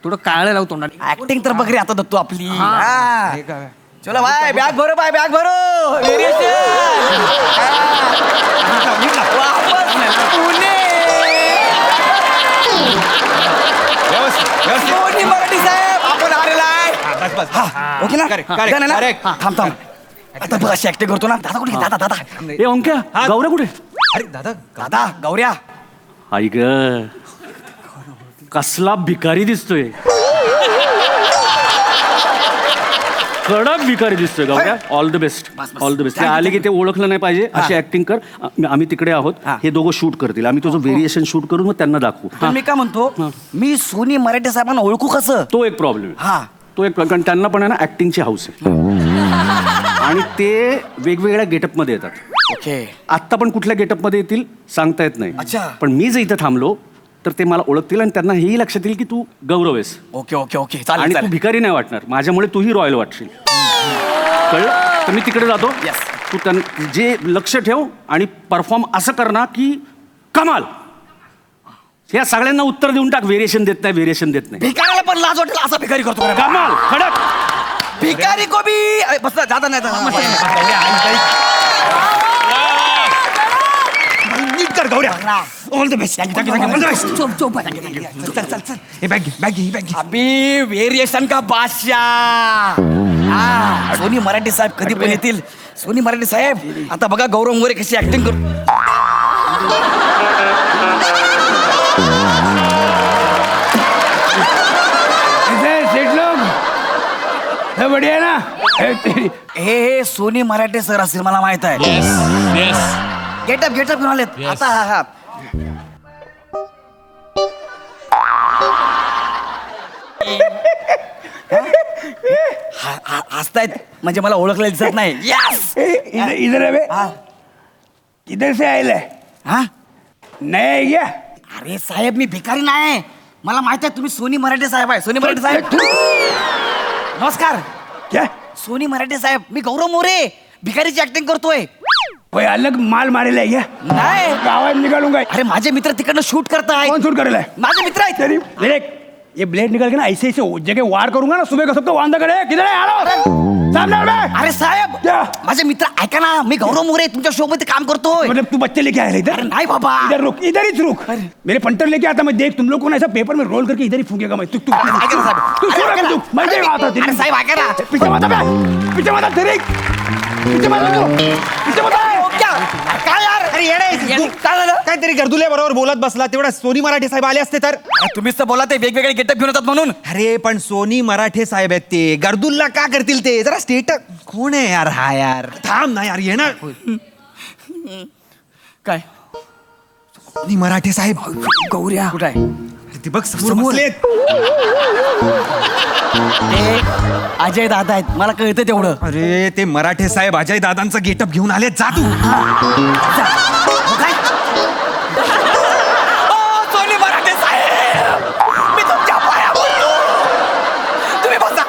थोडं काळं लाव तोंडात. ऍक्टिंग तर बघ रे आता दत्तू आपली. हा. हे काय? चलो बाय, बॅग भरो बाय, बॅग भरो. व्हेरिएशन. वापस पुणे. व्यवस्थित. सोनी मराठी साहेब आपण आलेला आहे. बस बस. ओके ना? Correct, Done आहे ना? correct. थांब थांब. आता बघ अशी ऍक्टिंग करतो ना. दादा कुठे? दादा दादा ए ओंक्या, हा. गौऱ्या कुठे? अरे दादा दादा गौऱ्या. आई ग, कसला भिकारी दिसतोय, कडक भिकारी दिसतोय Gaurya. All the best, all the best. आले की ते ओळखलं नाही पाहिजे अशी ऍक्टिंग कर. आम्ही तिकडे आहोत, हे दोघं शूट करतील, आम्ही तुझं व्हेरिएशन शूट करून मग त्यांना दाखवू. पण मी काय म्हणतो, मी सोनी मराठे साहेबांना ओळखू कसं? तो एक प्रॉब्लेम आहे. हा. तो एक, कारण त्यांना पण आहे ना ऍक्टिंगची हाऊस आहे आणि ते वेगवेगळ्या गेटअपमध्ये येतात. ओके. आत्ता पण कुठल्या गेटअपमध्ये येतील सांगता येत नाही. अच्छा. पण मी जर इथं थांबलो तर ते मला ओळखतील आणि त्यांना हेही लक्षात येईल की तू गौरव आहेस ओके ओके ओके चालेल आणि तू चालेल. भिकारी नाही वाटणार. माझ्यामुळे तूही रॉयल वाटशील. कळलं? तर मी तिकडे जातो. Yes. तू जे लक्ष ठेव आणि परफॉर्म असं कर ना की कमाल. या सगळ्यांना उत्तर देऊन टाक, व्हेरिएशन देत नाही, व्हेरिएशन देत नाही. भिकाऱ्याला पण लाज वाटेल असा भिकारी करतो का रे? कमाल, खडक. भिकारी को भी अरे, बस जाता नाही नीट कर गौऱ्या. All the best. चोप चोप. चल चल चल. हे बॅग घे, बॅग घे, ही बॅग घे. अभी व्हेरिएशन का बादशाह. हा, सोनी मराठी साहेब कधी पण येतील. सोनी मराठी साहेब आता बघा गौरव मोरे कशी ऍक्टिंग करू. बढिया ना. हे सोनी मराठे सर असेल मला माहित आहे. गेटअप गेटअप घेऊन आलेत आता. हा हा हसतायत म्हणजे मला ओळखलं दिसत नाही. यस. इधर है बे. हा इधर से आयल है. हा. नया है क्या? अरे साहेब मी भिकारी नाही, मला माहित आहे तुम्ही सोनी मराठे साहेब आहे. सोनी मराठे साहेब नमस्कार. क्या? सोनी मराठे साहेब मी गौरव मोरे भिकारीची ऍक्टिंग करतोय. कोई अलग माल मारेला है क्या? नाही आवाज निकालूंगा. अरे माझे मित्र तिकडनं शूट करताय. कौन शूट करेला है? माझे मित्र आहेत. तेरी देख, ये ब्लेड निकल के ना ऐसे ऐसे जगह वार करूंगा ना, सुबह का सब तो वांदा करे. किधर है? हेलो, सामने आ बे. अरे साहेब क्या? माझे मित्र ऐका ना, मी गौरव मोरे तुमच्या शो मध्ये काम करतोय. मतलब तू बच्चे लेके आया इधर? अरे नहीं बाबा. इधर रुक, इधर ही रुक. मेरे पंटर लेके आता, मैं देख तुम लोग को ना ऐसा पेपर में रोल करके इधर ही फूकेगा मैं. तू तू ऐका ना साहेब. तू अरे सोडा ऐका ना. तू. मैं देगा आता अरे साहेब ऐका ना. पीछे मत बे. पीछे मत तेरे. पीछे मत तू. पीछे मत. क्या काय यार अरे येडे काय झालं? काहीतरी गर्दुल्या बरोबर बोलत बसला तेवढा सोनी मराठे साहेब आले असते तर. तुम्हीच तर बोला ते वेगवेगळे गेटअप घेऊन येतात म्हणून. अरे पण सोनी मराठे साहेब आहेत ते, गर्दुल्ला का करतील ते? जरा स्टेटस कोण आहे यार हा यार? थांब ना यार येणार. काय सोनी मराठे साहेब गौऱ्या कुठं आहे? अरे ते बघ समोर समोर. बसलेत. ते अजय दादा आहेत, मला कळतं तेवढं. अरे ते मराठे साहेब अजय दादांचा गेटअप घेऊन आले. जा तू. काय? ओ, सोनी मराठे साहेब, मी तुमच्या पाया पडतो. तुम्ही बसा.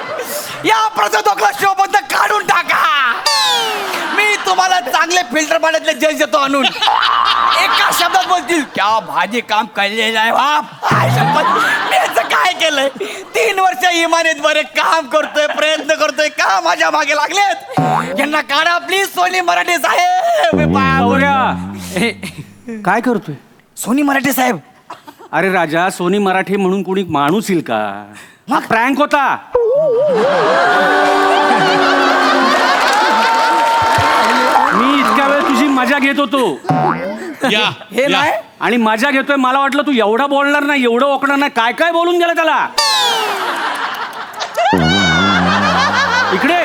या प्रसादोकला शो बंद काढून टाका. मी तुम्हाला चांगले फिल्टर पाण्यातले जज देतो आणून. एका शब्दात बोलतील क्या भाजी काम कळलेलं आहे बाप. आय शपथ, मी याचं काय केलंय? 3 वर्ष इमानीत बरे काम करतोय, प्रयत्न करतोय, का माझ्या मागे लागलेत? यांना काढा प्लीज सोनी मराठे साहेब. मी पाया पडतो. काय करतोय? सोनी मराठे साहेब. अरे राजा, सोनी मराठे म्हणून कोणी माणूस येईल का? हा प्रँक होता. मी इतक्या वेळ तुझी मजा घेत होतो हे नाही आणि मजा घेतोय. मला वाटलं तू एवढं बोलणार नाही, एवढं ओकणार नाही. काय काय बोलून गेला त्याला. इकडे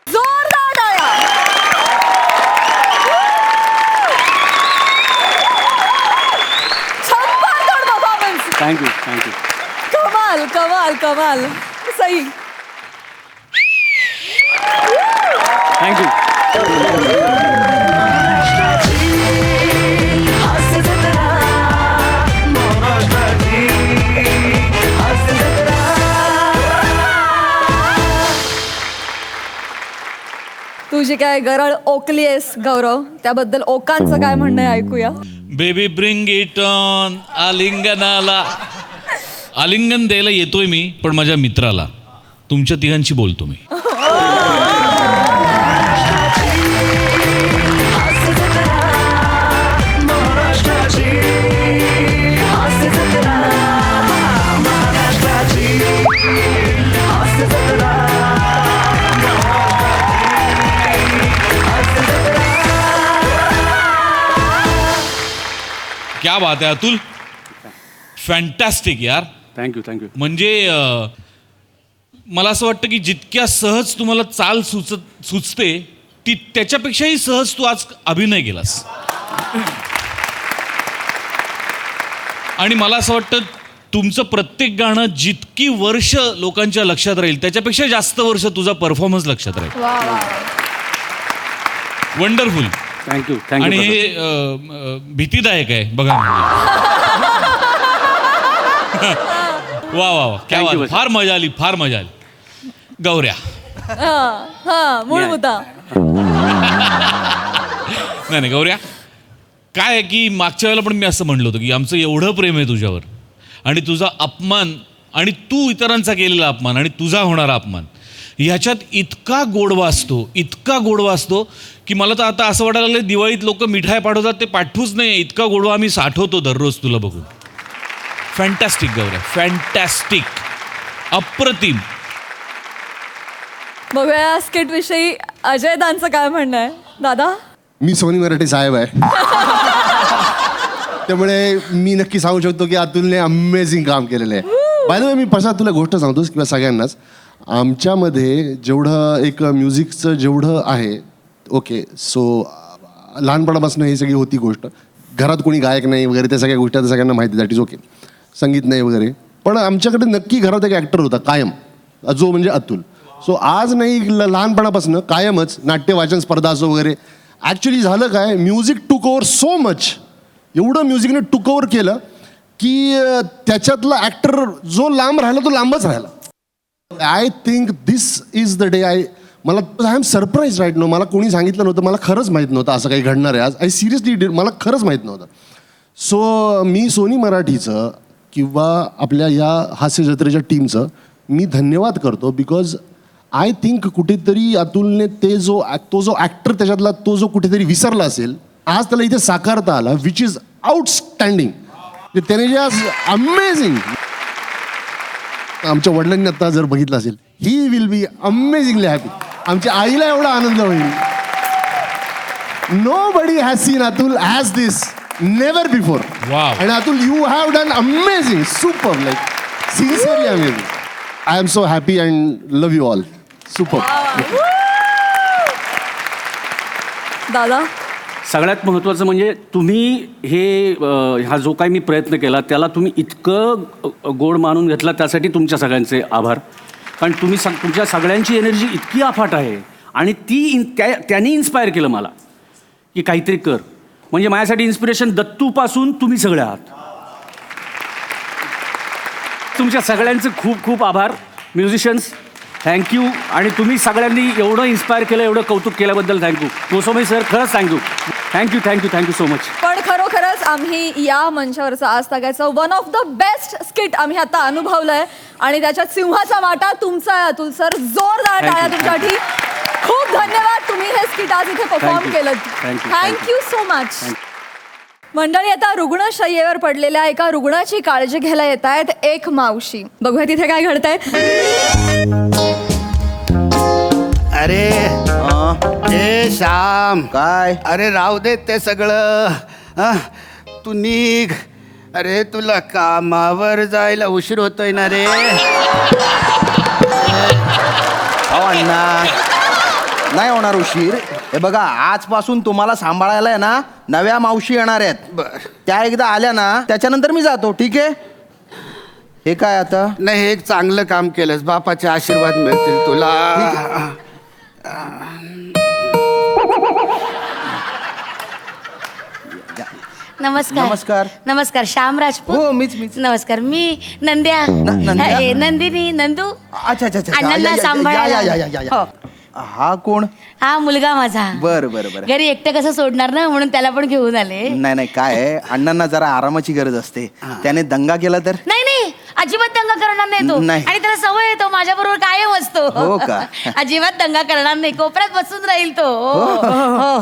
जोरदार टाळ्या. छप्पन परफॉर्मन्स. Thank you thank you. कमाल कमाल कमाल. सही. थँक्यू. तुझी काय गरळ ओकली आहेस गौरव, त्याबद्दल ओकांचं काय म्हणणं आहे ऐकूया. Baby bring it on. आलिंगनाला आलिंगन द्यायला येतोय मी, पण माझ्या मित्राला. तुमच्या तिघांशी बोलतो मी. क्या बात आहे अतुल. फॅन्टॅस्टिक यार. Thank you thank you. म्हणजे मला असं वाटतं की जितक्या सहज तुम्हाला चाल सुचते ती त्याच्यापेक्षाही सहज तू आज अभिनय केलास. आणि मला असं वाटतं तुमचं प्रत्येक गाणं जितकी वर्ष लोकांच्या लक्षात राहील त्याच्यापेक्षा जास्त वर्ष तुझा परफॉर्मन्स लक्षात राहील. वंडरफुल. थँक्यू आणि थँक्यू. हे भीतीदायक आहे बघा. वा वा वा, क्या Thank you, बात. फार मजा आली, फार मजा आली. गौऱ्या. हा मूळ मुद्दा. नाही गौऱ्या, काय आहे की मागच्या वेळेला पण मी असं म्हणलं होतं की आमचं एवढं प्रेम आहे तुझ्यावर, आणि तुझा अपमान आणि तू इतरांचा केलेला अपमान आणि तुझा होणारा अपमान ह्याच्यात इतका गोडवा असतो, इतका गोडवा असतो की मला तर आता असं वाटायला लागलं दिवाळीत लोक मिठाई पाठवतात ते पाठवूच नाही, इतका गोडवा आम्ही साठवतो दररोज तुला बघून. Fantastic Gaurya, fantastic. अप्रतिम. बघूया स्किट विषयी अजय दांचं काय म्हणणं आहे. दादा. मी सोनी मराठे साहेब आहे. त्यामुळे मी नक्की सांगू शकतो की अतुलने अमेझिंग काम केलेलं आहे. बाय द वे मी प्रसाद तुला गोष्ट सांगतोस किंवा सगळ्यांनाच, आमच्यामध्ये जेवढं एक म्युझिकचं जेवढं आहे, ओके सो लहानपणापासून ही सगळी होती गोष्ट. घरात कोणी गायक नाही वगैरे त्या सगळ्या गोष्टी आता सगळ्यांना माहिती, दॅट इज ओके. संगीत नाही वगैरे, पण आमच्याकडे नक्की घरात एक ॲक्टर होता कायम, जो म्हणजे अतुल. सो आज नाही, लहानपणापासून कायमच नाट्य वाचन स्पर्धा असो वगैरे. ॲक्च्युली झालं काय, म्युझिक टूक ओव्हर सो मच, एवढं म्युझिकने टूक ओव्हर केलं की त्याच्यातला ॲक्टर जो लांब राहिला तो लांबच राहिला. I think this is the day. मला I am surprise right no. मला कोणी सांगितलं नव्हतं, मला खरंच माहीत नव्हतं असं काही घडणार आहे आज. आय सिरियसली मला खरंच माहीत नव्हतं. सो मी सोनी मराठीचं किंवा आपल्या या हास्य जत्रेच्या टीमचं मी धन्यवाद करतो. बिकॉज आय थिंक कुठेतरी अतुलने तो जो ॲक्टर त्याच्यातला तो जो कुठेतरी विसरला असेल, आज त्याला इथे साकारता आला, विच इज आउटस्टँडिंग. त्याने जे आज अमेझिंग, आमच्या वडिलांनी आता जर बघितलं असेल, he will be amazingly happy. आमच्या आईला एवढा आनंद होईल. Nobody has seen Atul as this, never before. Wow. आणि Atul, you have done amazing, super, like sincerely amazing. I am so happy and love you all. Super. दादा, सगळ्यात महत्त्वाचं म्हणजे तुम्ही हा जो काही मी प्रयत्न केला त्याला तुम्ही इतकं गोड मानून घेतला, त्यासाठी तुमच्या सगळ्यांचे आभार. कारण तुमच्या सगळ्यांची एनर्जी इतकी अफाट आहे आणि त्यांनी इन्स्पायर केलं मला की काहीतरी कर. म्हणजे माझ्यासाठी इन्स्पिरेशन दत्तूपासून तुम्ही सगळे आहात. तुमच्या सगळ्यांचे खूप खूप आभार. Musicians, thank you. आणि तुम्ही सगळ्यांनी एवढं इन्स्पायर केलं, एवढं कौतुक केल्याबद्दल थँक्यू. गोस्वामी सर, खरंच थँक्यू सो मच. पण खरोखरच आम्ही या मंचावरचं आज तागायचं one of the best skit आम्ही आता अनुभवलंय आणि त्याच्यात सिंहाचा वाटा तुमचा आहे अतुल सर. जोरदार टाळ्या तुमच्यासाठी. खूप धन्यवाद, तुम्ही हे स्किट आज इथे परफॉर्म केलं. Thank you so much. मंडळी, आता रुग्णशय्येवर पडलेल्या एका रुग्णाची काळजी घ्यायला येत आहेत एक मावशी. बघूया तिथे काय घडतंय. अरे ए श्याम, काय? अरे राहू दे ते सगळं, तू निघ. अरे तुला कामावर जायला उशीर होतोय ना रे. अण्णा, नाही होणार उशीर. हे बघा, आजपासून तुम्हाला सांभाळायला आहे ना नव्या मावशी येणार आहेत. त्या एकदा आल्या ना त्याच्यानंतर मी जातो, ठीक आहे? हे काय आता? नाही, हे एक चांगलं काम केलंस. बापाचे आशीर्वाद मिळतील तुला. नमस्कार. नमस्कार. नमस्कार. श्याम राजपूत. हो, मीच. नमस्कार. मी नंद्या. नंद्या? नंदिनी, नंदू. अच्छा. अण्णांना सांभाळायला. हो. हा कोण? हा मुलगा माझा. बरं. घरी एकटं कसं सोडणार ना, म्हणून त्याला पण घेऊन आले. नाही, काय आहे, अण्णांना जरा आरामाची गरज असते. त्याने दंगा केला तर? नाही, अजिबात दंगा करणार नाही तो. नाही. आणि त्याला सवय येतो, माझ्या बरोबर कायम असतो. हो का? अजिबात दंगा करणार नाही, कोपऱ्यात बसून राहील तो.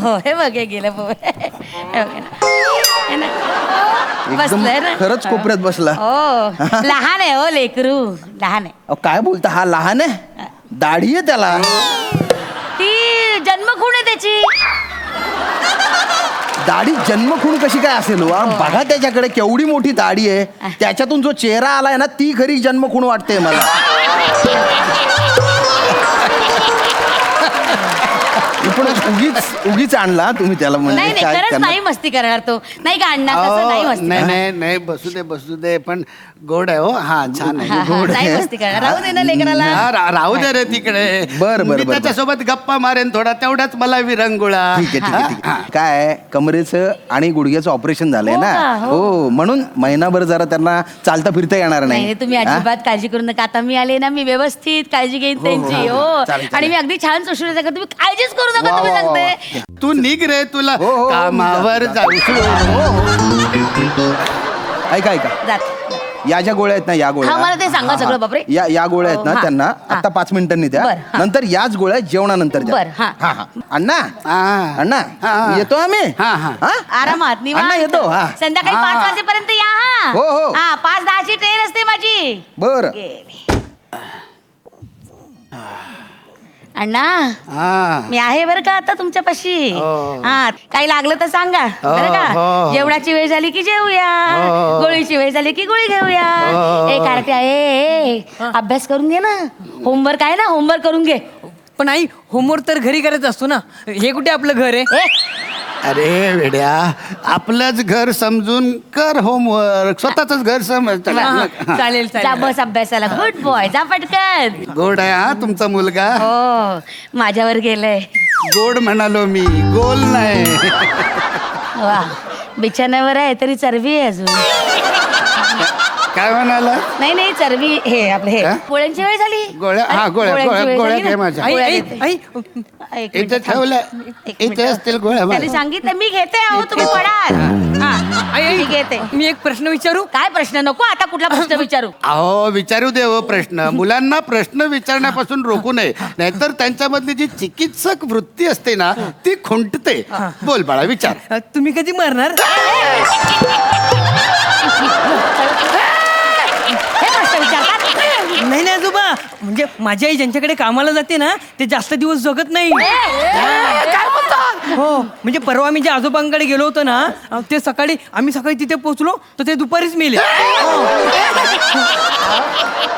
हो. हे बघ, हे गेलं बसलाय ना. खरंच कोपऱ्यात बसला. हो, लहान आहे हो लेकरू, लहान आहे. अहो, काय बोलता, हा लहान आहे? दाढी आहे त्याला. ती जन्मखूण आहे त्याची. दाढी जन्मखूण कशी काय असेल? बघा त्याच्याकडे केवढी मोठी दाढी आहे. त्याच्यातून जो चेहरा आलाय ना, ती खरी जन्मखूण वाटते मला. पण उगीच आणला तुम्ही त्याला. नाही, खरंच नाही मस्ती करणार तो. नाही का अण्णा, तसं नाही मस्ती. नाही, बसू दे. पण गोड आहे हो. हा, छान आहे. गोड नाही आहे. मस्ती करणार. राहू दे ना लेकराला. राहू दे रे तिकडे. बरं. त्याच्यासोबत गप्पा मारेन थोडा, तेवढाच मला विरंगुळा. ठीक आहे. काय कमरेचं आणि गुडघ्याचं ऑपरेशन झालंय हो ना. का? हो, म्हणून महिनाभर जरा त्यांना चालता फिरता येणार नाही, नाही. तुम्ही अजिबात काळजी करू नका. आता मी आले ना, मी व्यवस्थित काळजी घेईन त्यांची. हो, चालेल. आणि मी अगदी छान सुश्रूषा करते. तुम्ही काळजीच करू नका. तुम्ही वा. सांगते. तू निघ रे, तुला हो, कामावर जाऊ. ऐका जात. या ज्या गोळ्या आहेत ना, या गोळ्या. हा, मला ते सांगा सगळं, बापरे. या गोळ्या आहेत ना, हा, त्यांना हा. आता 5 मिनिटांनी द्या. बरं, हा. नंतर याच गोळ्या जेवणानंतर द्या. बरं, हा. हा. अण्णा येतो आम्ही. हा? आरामात अण्णा येतो. हा. संध्याकाळी 5 वाजेपर्यंत या. हो. हा, 5:10ची ट्रेन असते माझी. बरं. अण्णा, मी आहे बरं का आता तुमच्यापाशी. हा, काही लागलं तर सांगा बरं का. जेवणाची वेळ झाली की जेवूया, गोळीची वेळ झाली की गोळी घेऊया. ए कार्ट्या, ए अभ्यास करून घे ना. होमवर्क आहे ना, होमवर्क करून घे. पण आई, होमवर्क तर घरी करायचं असतो ना. हे कुठे आपलं घर आहे? अरे वेड्या, आपलंच घर समजून कर होमवर्क. स्वतःच घर समज. चालेल. जा बस अभ्यासाला. गुड बॉय, जा पटकन. गोड आहे हा तुमचा मुलगा. हो, माझ्यावर गेलंय. गोड म्हणालो मी, गोल नाही. वा, बिछाण्यावर आहे तरी चरबी आहे अजून. काय म्हणाला? नाही चरबी हे आपलं हे हा? गोळ्यांची वेळ झाली. गोळ्या? हा, अरे, गोळ्या, गोळ्यांची वेळ गोळ्या झाली ना. घे माझ्या. गोळ्या आई, देते. आई, एक इथे मिनिट थांब. ठेवलं एक इथे मिनिट. असतील गोळ्या त्यांनी माझ्या. सांगितलं मी घेते अहो तुम्ही पडाल. आई, मी घेते. मी एक प्रश्न विचारू? काय प्रश्न नको आता कुठला प्रश्न विचारू? अहो विचारू दे हो प्रश्न. मुलांना प्रश्न विचारण्यापासून रोखू नये, नाहीतर त्यांच्यामधली जी चिकित्सक वृत्ती असते ना ती खुंटते. बोल बाळा विचार. तुम्ही कधी मरणार? हे प्रश्न विचारतात. नाही आजोबा, म्हणजे माझी आई ज्यांच्याकडे कामाला जाते ना ते जास्त दिवस जगत नाही. हो, म्हणजे परवा आम्ही ज्या आजोबांकडे गेलो होतो ना ते आम्ही सकाळी तिथे पोहोचलो तर ते दुपारीच मेले. हो.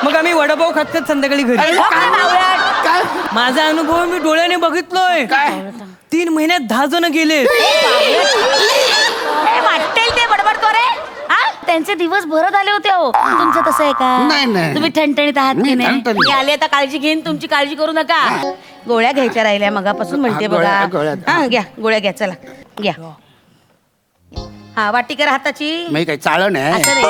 मग आम्ही वडापाव खात खात संध्याकाळी घरी. काय माझा अनुभव मी डोळ्याने बघितलोय. 3 महिन्यात 10 जण गेले. वाटेल ते बडबडतो रे. त्यांचे दिवस भरत आले होते हो. तुमचं तसं आहे नाही, का? नाही. तुम्ही ठणठणीत आहात की मी नाही? ठणठणीत. मी आले आता काळजी घेईन, तुमची काळजी करू नका. गोळ्या घ्यायच्या राहिल्या मगापासून म्हणते गोळ्या, बघा. गोळ्या. हा घ्या गोळ्या घ्या चला घ्या. हा वाटी करा हाताची. मी काही चाळण आहे. असं रे.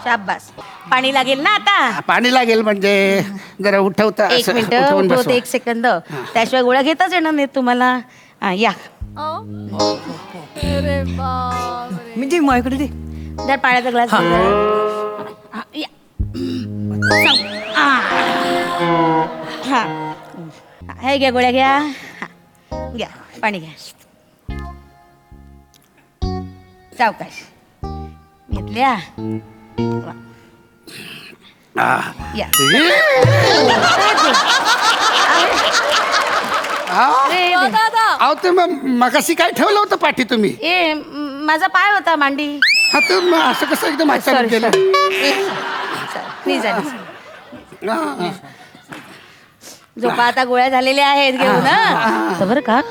शाबास. पाणी लागेल ना आता? पाणी लागेल म्हणजे जरा उठवता एक असं मिनिट उठवून उठवते बसवा. 1 सेकंद. त्याशिवाय गोळ्या घेताच येणार नाही तुम्हाला. हा या अरे बापरे. मी दे माझ्याकडे दे. जर पाण्याचा ग्लास या. हा हे घ्या गोळ्या घ्या. हा. घ्या पाणी घ्या. सावकाश घेतल्या. वा. या. अरे, दादा अहो ते मगाशी काय ठेवलं होतं पाठी तुम्ही? ए माझा पाय होता मांडी. हा तर मग असं कसं एकदम अचानक Sorry, केलं? प्लीज झोपा आता गोळ्या झालेल्या आहेत घेऊ ना बरं का.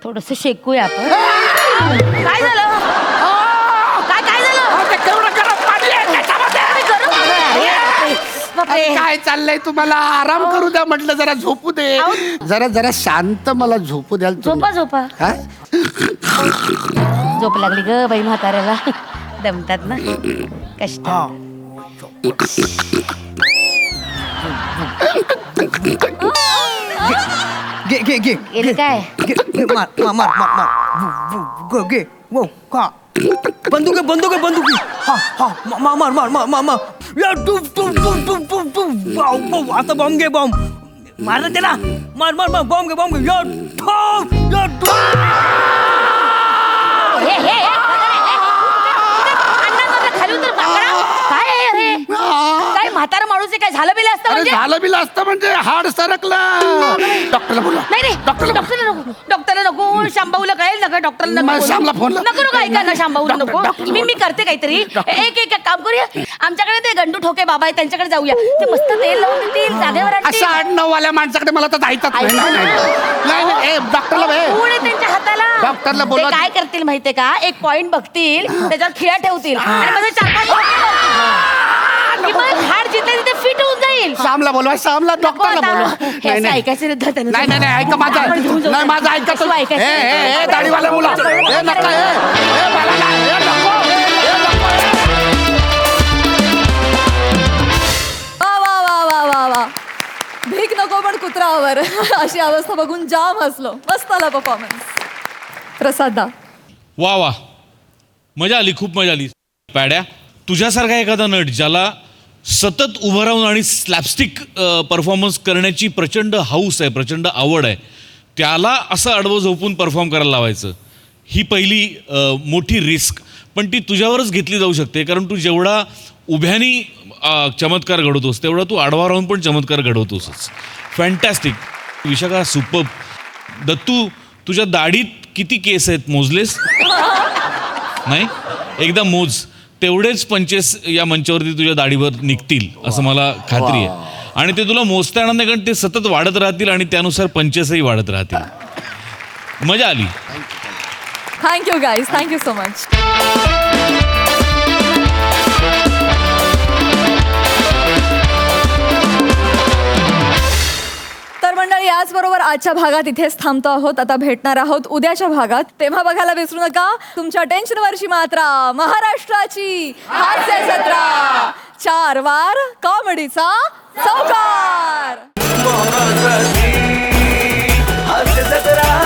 थोडस शेकूया आपण. काय झालं? काय काय झालं? बापरे. काय चाललंय तुम्हाला? आराम करू द्या म्हटलं, जरा झोपू दे. जरा जरा शांत मला झोपू द्याल तुम्ही? झोपा हा? झोप लागली ग बाई म्हाताऱ्याला. दमतात ना कष्ट. घे घे घे गेले काय? मार मार मार मार मार. घे वो का बंदूक आहे बंदूक आहे बंदूक आहे. हा हा मार मार मार मार मार मार. या टुप टुप टुप टुप टुप टुप. आता बॉम्ब घे बॉम्ब. मार ना त्याला. मार मार मार बॉम्ब घे. या ठोक या हे, हे, हे. अन्नामधलं खाली उतर माकडा. काय आहे रे? काय म्हातारा माणूस आहे, काय झालं बिलं असतं अरे म्हणजे? झालं बिलं असतं म्हणजे हाड सरकलं. डॉक्टरला बोला. नाही डॉक्टरला नको. शांभाऊला कळेल नका. डॉक्टरला मग श्यामला फोन लाव. नको ऐका ना शांभाऊला नको. डॉक्टर मी करते काहीतरी. एक काम करूया. आमच्याकडे ते गंडू ठोके बाबा आहे त्यांच्याकडे जाऊया. ते मस्त तेल लावून देतील जागेवर आणतील. असं 8-9 वाल्या माणसाकडे मला तर जायचं नाही. नाही, डॉक्टरला पुढे त्यांच्या हाताला. डॉक्टरला ते बोलवा. काय करतील माहितीये का? एक पॉइंट बघतील त्याच्यावर खिळा ठेवतील आणि माझे 4-5 हाड जिथे तिथे फिट होऊन जाईल. श्यामला बोलवा. श्यामला डॉक्टरला बोलवा. हे असं ऐकायचं नाही ऐका माझं. नाही माझं ऐका तुम्ही. ए दाढीवाला मुला. ए नका. ए मला नाही. ए नको. ए नको. वा वा वा वा वा. भीक नको पण कुत्रावर अशी अवस्था बघून जाम हसलो. मस्त आला परफॉर्मन्स. प्रसादा वा वा, मजा आली, खूप मजा आली. पॅड्या, तुझ्यासारखा एखादा नट ज्याला सतत उभं राहून आणि स्लॅपस्टिक परफॉर्मन्स करण्याची प्रचंड हौस आहे, प्रचंड आवड आहे, त्याला असं आडवं झोपून परफॉर्म करायला लावायचं, ही पहिली मोठी रिस्क. पण ती तुझ्यावरच घेतली जाऊ शकते, कारण तू जेवढा उभ्यानी चमत्कार घडवतोस तेवढा तू आडवा राहून पण चमत्कार घडवतोसच. फॅन्टॅस्टिक. विशाखा सुपर्ब. दत्तू, तुझ्या दाढीत किती केस आहेत मोजलेस? नाही, एकदा मोज. तेवढेच पंचेस या मंचावरती तुझ्या दाढीवर निघतील असं मला खात्री आहे. आणि ते तुला मोजता येणार नाही, कारण ते सतत वाढत राहतील आणि त्यानुसार पंचेसही वाढत राहतील. मजा आली. Thank you guys, thank you so much. तर मंडळी याचबरोबर आजच्या भागात इथेच थांबतो आहोत. आता भेटणार आहोत उद्याच्या भागात. तेव्हा बघायला विसरू नका तुमच्या टेन्शनवरची मात्रा, महाराष्ट्राची हास्य जत्रा, 4 वार कॉमेडीचा चौकार. हास्य जत्रा